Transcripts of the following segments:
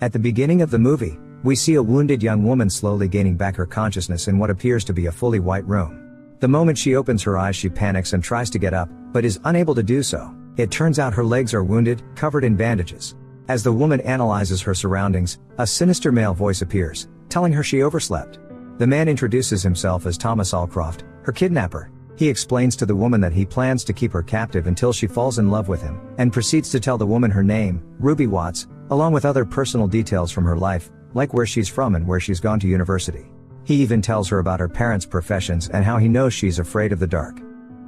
At the beginning of the movie, we see a wounded young woman slowly gaining back her consciousness in what appears to be a fully white room. The moment she opens her eyes, she panics and tries to get up, but is unable to do so. It turns out her legs are wounded, covered in bandages. As the woman analyzes her surroundings, a sinister male voice appears, telling her she overslept. The man introduces himself as Thomas Allcroft, her kidnapper. He explains to the woman that he plans to keep her captive until she falls in love with him, and proceeds to tell the woman her name, Ruby Watts, along with other personal details from her life, like where she's from and where she's gone to university. He even tells her about her parents' professions and how he knows she's afraid of the dark.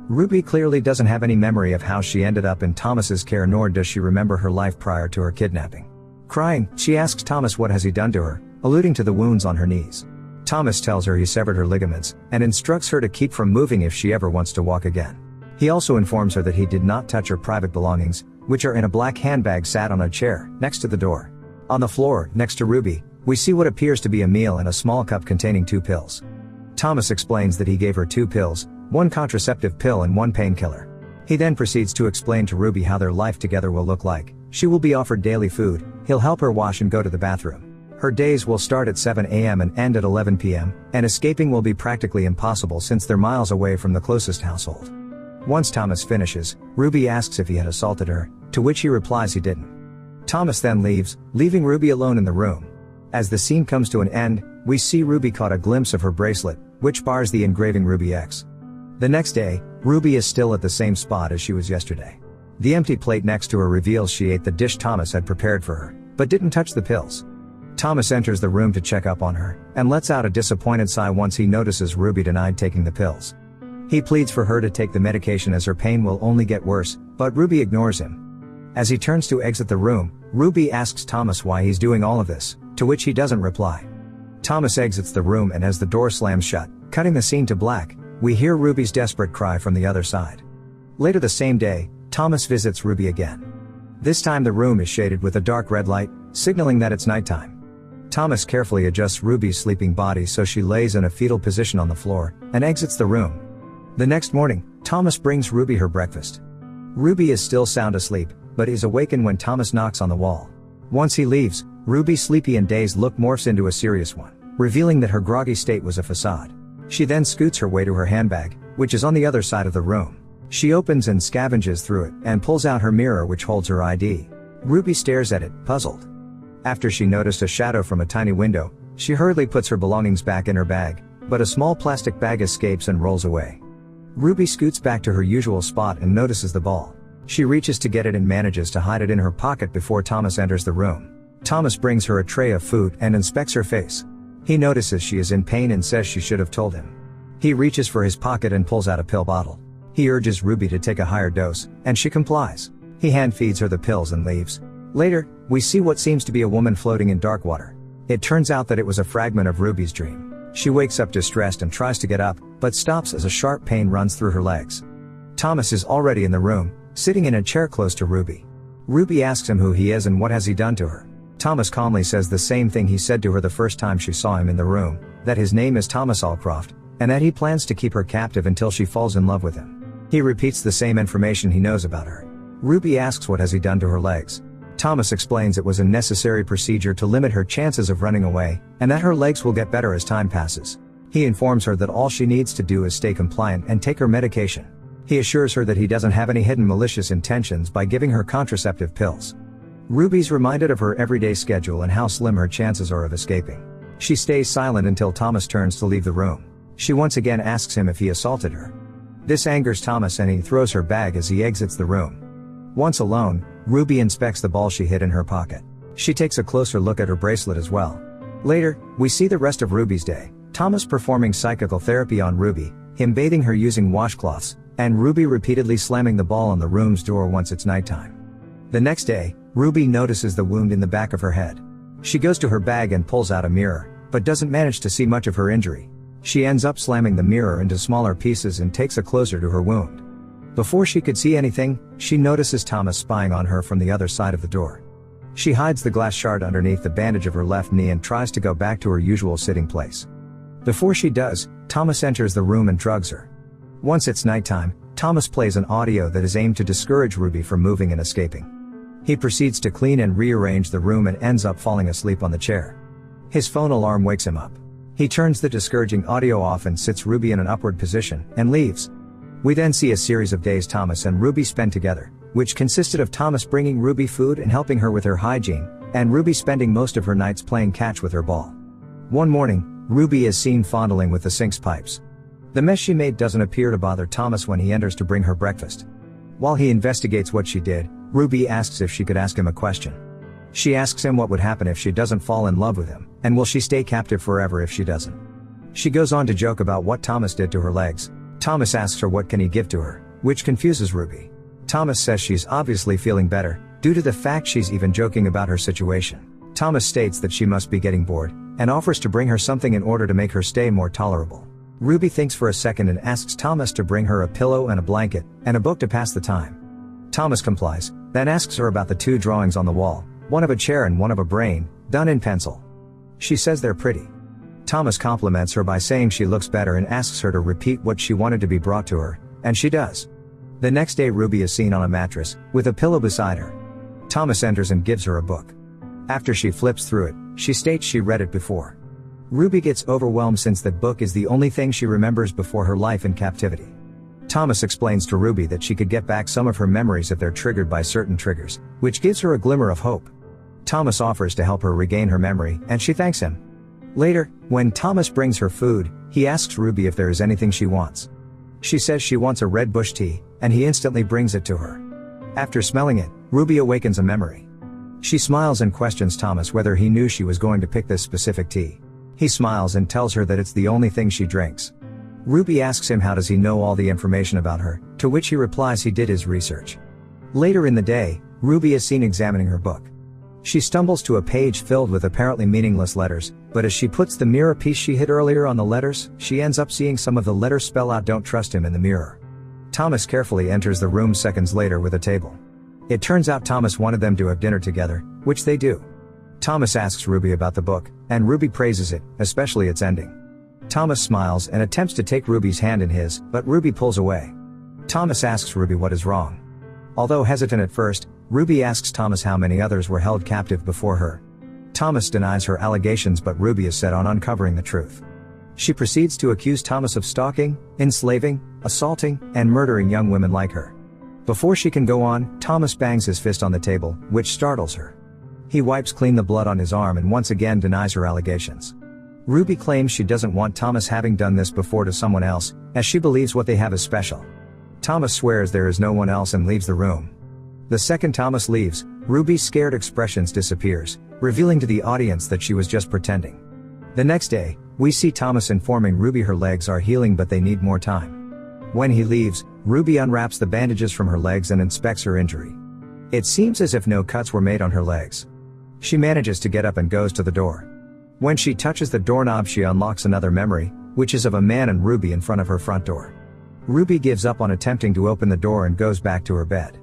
Ruby clearly doesn't have any memory of how she ended up in Thomas's care, nor does she remember her life prior to her kidnapping. Crying, she asks Thomas what has he done to her, alluding to the wounds on her knees. Thomas tells her he severed her ligaments, and instructs her to keep from moving if she ever wants to walk again. He also informs her that he did not touch her private belongings, which are in a black handbag sat on a chair, next to the door. On the floor, next to Ruby, we see what appears to be a meal in a small cup containing 2 pills. Thomas explains that he gave her 2 pills, 1 contraceptive pill and 1 painkiller. He then proceeds to explain to Ruby how their life together will look like. She will be offered daily food, he'll help her wash and go to the bathroom. Her days will start at 7 a.m. and end at 11 p.m., and escaping will be practically impossible since they're miles away from the closest household. Once Thomas finishes, Ruby asks if he had assaulted her, to which he replies he didn't. Thomas then leaves, leaving Ruby alone in the room. As the scene comes to an end, we see Ruby caught a glimpse of her bracelet, which bears the engraving Ruby X. The next day, Ruby is still at the same spot as she was yesterday. The empty plate next to her reveals she ate the dish Thomas had prepared for her, but didn't touch the pills. Thomas enters the room to check up on her, and lets out a disappointed sigh once he notices Ruby denied taking the pills. He pleads for her to take the medication as her pain will only get worse, but Ruby ignores him. As he turns to exit the room, Ruby asks Thomas why he's doing all of this, to which he doesn't reply. Thomas exits the room, and as the door slams shut, cutting the scene to black, we hear Ruby's desperate cry from the other side. Later the same day, Thomas visits Ruby again. This time the room is shaded with a dark red light, signaling that it's nighttime. Thomas carefully adjusts Ruby's sleeping body so she lays in a fetal position on the floor, and exits the room. The next morning, Thomas brings Ruby her breakfast. Ruby is still sound asleep, but is awakened when Thomas knocks on the wall. Once he leaves, Ruby's sleepy and dazed look morphs into a serious one, revealing that her groggy state was a facade. She then scoots her way to her handbag, which is on the other side of the room. She opens and scavenges through it, and pulls out her mirror which holds her ID. Ruby stares at it, puzzled. After she noticed a shadow from a tiny window, she hurriedly puts her belongings back in her bag, but a small plastic bag escapes and rolls away. Ruby scoots back to her usual spot and notices the ball. She reaches to get it and manages to hide it in her pocket before Thomas enters the room. Thomas brings her a tray of food and inspects her face. He notices she is in pain and says she should have told him. He reaches for his pocket and pulls out a pill bottle. He urges Ruby to take a higher dose, and she complies. He hand feeds her the pills and leaves. Later, we see what seems to be a woman floating in dark water. It turns out that it was a fragment of Ruby's dream. She wakes up distressed and tries to get up, but stops as a sharp pain runs through her legs. Thomas is already in the room, sitting in a chair close to Ruby. Ruby asks him who he is and what has he done to her. Thomas calmly says the same thing he said to her the first time she saw him in the room, that his name is Thomas Allcroft, and that he plans to keep her captive until she falls in love with him. He repeats the same information he knows about her. Ruby asks what has he done to her legs. Thomas explains it was a necessary procedure to limit her chances of running away, and that her legs will get better as time passes. He informs her that all she needs to do is stay compliant and take her medication. He assures her that he doesn't have any hidden malicious intentions by giving her contraceptive pills. Ruby's reminded of her everyday schedule and how slim her chances are of escaping. She stays silent until Thomas turns to leave the room. She once again asks him if he assaulted her. This angers Thomas and he throws her bag as he exits the room. Once alone, Ruby inspects the ball she hid in her pocket. She takes a closer look at her bracelet as well. Later, we see the rest of Ruby's day. Thomas performing psychical therapy on Ruby, him bathing her using washcloths, and Ruby repeatedly slamming the ball on the room's door once it's nighttime. The next day, Ruby notices the wound in the back of her head. She goes to her bag and pulls out a mirror, but doesn't manage to see much of her injury. She ends up slamming the mirror into smaller pieces and takes a closer to her wound. Before she could see anything, she notices Thomas spying on her from the other side of the door. She hides the glass shard underneath the bandage of her left knee and tries to go back to her usual sitting place. Before she does, Thomas enters the room and drugs her. Once it's nighttime, Thomas plays an audio that is aimed to discourage Ruby from moving and escaping. He proceeds to clean and rearrange the room and ends up falling asleep on the chair. His phone alarm wakes him up. He turns the discouraging audio off and sits Ruby in an upward position, and leaves. We then see a series of days Thomas and Ruby spend together, which consisted of Thomas bringing Ruby food and helping her with her hygiene, and Ruby spending most of her nights playing catch with her ball. One morning, Ruby is seen fondling with the sink's pipes. The mess she made doesn't appear to bother Thomas when he enters to bring her breakfast. While he investigates what she did, Ruby asks if she could ask him a question. She asks him what would happen if she doesn't fall in love with him, and will she stay captive forever if she doesn't. She goes on to joke about what Thomas did to her legs. Thomas asks her what can he give to her, which confuses Ruby. Thomas says she's obviously feeling better, due to the fact she's even joking about her situation. Thomas states that she must be getting bored, and offers to bring her something in order to make her stay more tolerable. Ruby thinks for a second and asks Thomas to bring her a pillow and a blanket, and a book to pass the time. Thomas complies, then asks her about the two drawings on the wall, one of a chair and one of a brain, done in pencil. She says they're pretty. Thomas compliments her by saying she looks better and asks her to repeat what she wanted to be brought to her, and she does. The next day Ruby is seen on a mattress, with a pillow beside her. Thomas enters and gives her a book. After she flips through it, she states she read it before. Ruby gets overwhelmed since that book is the only thing she remembers before her life in captivity. Thomas explains to Ruby that she could get back some of her memories if they're triggered by certain triggers, which gives her a glimmer of hope. Thomas offers to help her regain her memory, and she thanks him. Later, when Thomas brings her food, he asks Ruby if there is anything she wants. She says she wants a red bush tea, and he instantly brings it to her. After smelling it, Ruby awakens a memory. She smiles and questions Thomas whether he knew she was going to pick this specific tea. He smiles and tells her that it's the only thing she drinks. Ruby asks him how does he know all the information about her, to which he replies he did his research. Later in the day, Ruby is seen examining her book. She stumbles to a page filled with apparently meaningless letters, but as she puts the mirror piece she hid earlier on the letters, she ends up seeing some of the letters spell out "Don't trust him" in the mirror. Thomas carefully enters the room seconds later with a table. It turns out Thomas wanted them to have dinner together, which they do. Thomas asks Ruby about the book, and Ruby praises it, especially its ending. Thomas smiles and attempts to take Ruby's hand in his, but Ruby pulls away. Thomas asks Ruby what is wrong. Although hesitant at first, Ruby asks Thomas how many others were held captive before her. Thomas denies her allegations, but Ruby is set on uncovering the truth. She proceeds to accuse Thomas of stalking, enslaving, assaulting, and murdering young women like her. Before she can go on, Thomas bangs his fist on the table, which startles her. He wipes clean the blood on his arm and once again denies her allegations. Ruby claims she doesn't want Thomas having done this before to someone else, as she believes what they have is special. Thomas swears there is no one else and leaves the room. The second Thomas leaves, Ruby's scared expressions disappears, revealing to the audience that she was just pretending. The next day, we see Thomas informing Ruby her legs are healing but they need more time. When he leaves, Ruby unwraps the bandages from her legs and inspects her injury. It seems as if no cuts were made on her legs. She manages to get up and goes to the door. When she touches the doorknob, she unlocks another memory, which is of a man and Ruby in front of her front door. Ruby gives up on attempting to open the door and goes back to her bed.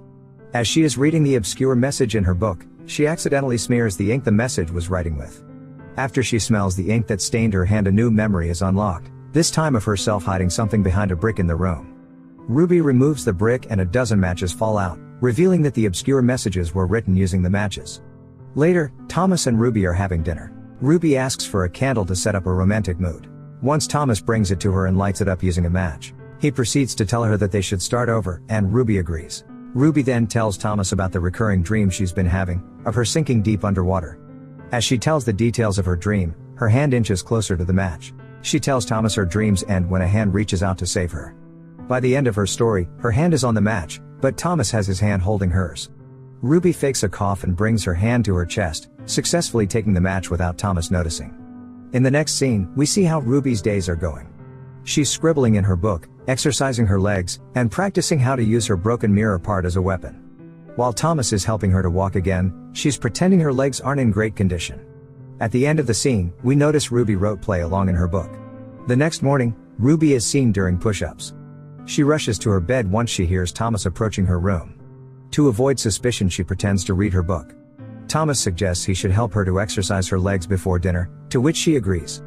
As she is reading the obscure message in her book, she accidentally smears the ink the message was writing with. After she smells the ink that stained her hand, a new memory is unlocked, this time of herself hiding something behind a brick in the room. Ruby removes the brick and a dozen matches fall out, revealing that the obscure messages were written using the matches. Later, Thomas and Ruby are having dinner. Ruby asks for a candle to set up a romantic mood. Once Thomas brings it to her and lights it up using a match. He proceeds to tell her that they should start over, and Ruby agrees. Ruby then tells Thomas about the recurring dream she's been having, of her sinking deep underwater. As she tells the details of her dream, her hand inches closer to the match. She tells Thomas her dreams end when a hand reaches out to save her. By the end of her story, her hand is on the match, but Thomas has his hand holding hers. Ruby fakes a cough and brings her hand to her chest, successfully taking the match without Thomas noticing. In the next scene, we see how Ruby's days are going. She's scribbling in her book, exercising her legs, and practicing how to use her broken mirror part as a weapon. While Thomas is helping her to walk again, she's pretending her legs aren't in great condition. At the end of the scene, we notice Ruby wrote "play along" in her book. The next morning, Ruby is seen doing push-ups. She rushes to her bed once she hears Thomas approaching her room. To avoid suspicion, she pretends to read her book. Thomas suggests he should help her to exercise her legs before dinner, to which she agrees.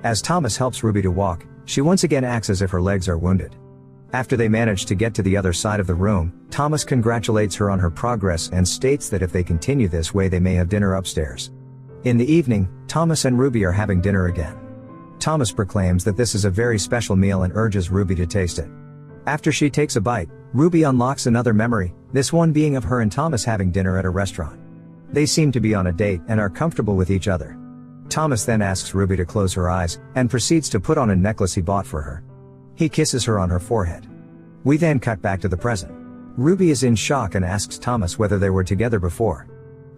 As Thomas helps Ruby to walk, she once again acts as if her legs are wounded. After they manage to get to the other side of the room, Thomas congratulates her on her progress and states that if they continue this way they may have dinner upstairs. In the evening, Thomas and Ruby are having dinner again. Thomas proclaims that this is a very special meal and urges Ruby to taste it. After she takes a bite, Ruby unlocks another memory, this one being of her and Thomas having dinner at a restaurant. They seem to be on a date and are comfortable with each other. Thomas then asks Ruby to close her eyes, and proceeds to put on a necklace he bought for her. He kisses her on her forehead. We then cut back to the present. Ruby is in shock and asks Thomas whether they were together before.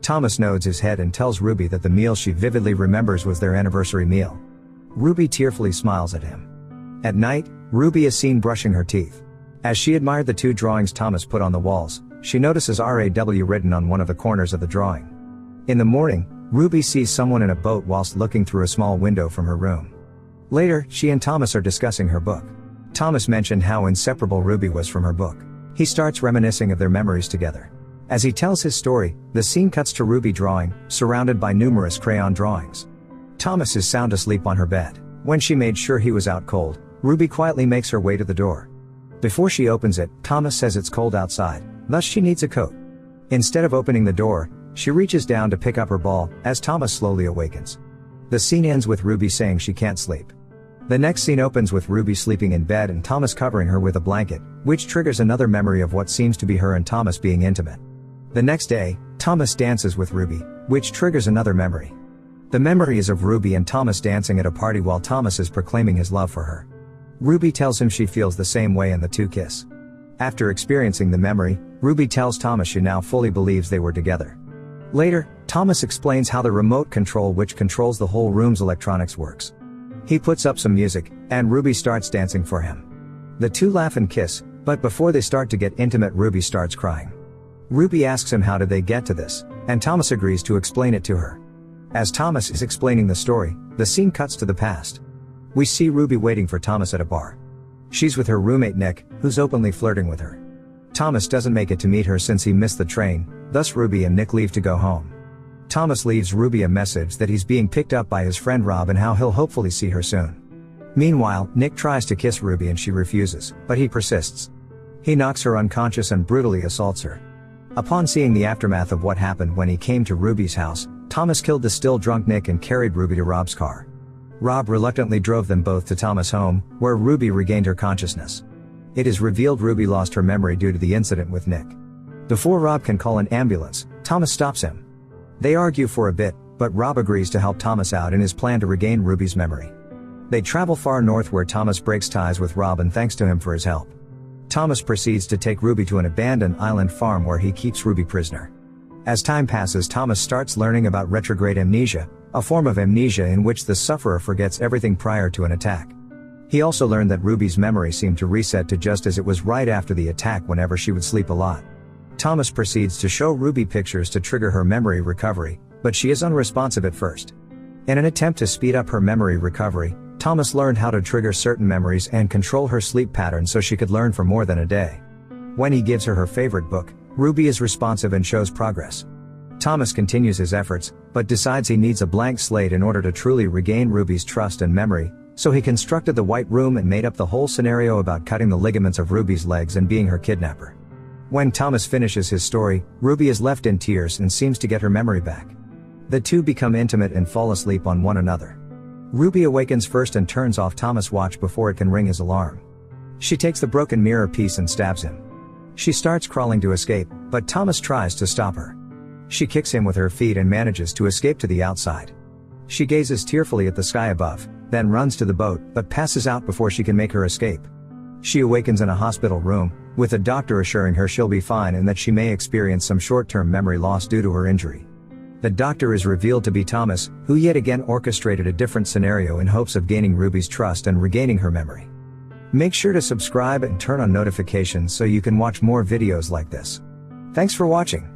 Thomas nods his head and tells Ruby that the meal she vividly remembers was their anniversary meal. Ruby tearfully smiles at him. At night, Ruby is seen brushing her teeth. As she admired the two drawings Thomas put on the walls, she notices RAW written on one of the corners of the drawing. In the morning, Ruby sees someone in a boat whilst looking through a small window from her room. Later, she and Thomas are discussing her book. Thomas mentioned how inseparable Ruby was from her book. He starts reminiscing of their memories together. As he tells his story, the scene cuts to Ruby drawing, surrounded by numerous crayon drawings. Thomas is sound asleep on her bed. When she made sure he was out cold, Ruby quietly makes her way to the door. Before she opens it, Thomas says it's cold outside, thus she needs a coat. Instead of opening the door, she reaches down to pick up her ball, as Thomas slowly awakens. The scene ends with Ruby saying she can't sleep. The next scene opens with Ruby sleeping in bed and Thomas covering her with a blanket, which triggers another memory of what seems to be her and Thomas being intimate. The next day, Thomas dances with Ruby, which triggers another memory. The memory is of Ruby and Thomas dancing at a party while Thomas is proclaiming his love for her. Ruby tells him she feels the same way and the two kiss. After experiencing the memory, Ruby tells Thomas she now fully believes they were together. Later, Thomas explains how the remote control which controls the whole room's electronics works. He puts up some music, and Ruby starts dancing for him. The two laugh and kiss, but before they start to get intimate Ruby starts crying. Ruby asks him how did they get to this, and Thomas agrees to explain it to her. As Thomas is explaining the story, the scene cuts to the past. We see Ruby waiting for Thomas at a bar. She's with her roommate Nick, who's openly flirting with her. Thomas doesn't make it to meet her since he missed the train, thus Ruby and Nick leave to go home. Thomas leaves Ruby a message that he's being picked up by his friend Rob and how he'll hopefully see her soon. Meanwhile, Nick tries to kiss Ruby and she refuses, but he persists. He knocks her unconscious and brutally assaults her. Upon seeing the aftermath of what happened when he came to Ruby's house, Thomas killed the still drunk Nick and carried Ruby to Rob's car. Rob reluctantly drove them both to Thomas' home, where Ruby regained her consciousness. It is revealed Ruby lost her memory due to the incident with Nick. Before Rob can call an ambulance, Thomas stops him. They argue for a bit, but Rob agrees to help Thomas out in his plan to regain Ruby's memory. They travel far north where Thomas breaks ties with Rob and thanks to him for his help. Thomas proceeds to take Ruby to an abandoned island farm where he keeps Ruby prisoner. As time passes, Thomas starts learning about retrograde amnesia, a form of amnesia in which the sufferer forgets everything prior to an attack. He also learned that Ruby's memory seemed to reset to just as it was right after the attack whenever she would sleep a lot. Thomas proceeds to show Ruby pictures to trigger her memory recovery, but she is unresponsive at first. In an attempt to speed up her memory recovery, Thomas learned how to trigger certain memories and control her sleep pattern so she could learn for more than a day. When he gives her her favorite book, Ruby is responsive and shows progress. Thomas continues his efforts, but decides he needs a blank slate in order to truly regain Ruby's trust and memory, so he constructed the White Room and made up the whole scenario about cutting the ligaments of Ruby's legs and being her kidnapper. When Thomas finishes his story, Ruby is left in tears and seems to get her memory back. The two become intimate and fall asleep on one another. Ruby awakens first and turns off Thomas' watch before it can ring his alarm. She takes the broken mirror piece and stabs him. She starts crawling to escape, but Thomas tries to stop her. She kicks him with her feet and manages to escape to the outside. She gazes tearfully at the sky above, then runs to the boat, but passes out before she can make her escape. She awakens in a hospital room, with a doctor assuring her she'll be fine and that she may experience some short-term memory loss due to her injury. The doctor is revealed to be Thomas, who yet again orchestrated a different scenario in hopes of gaining Ruby's trust and regaining her memory. Make sure to subscribe and turn on notifications so you can watch more videos like this. Thanks for watching.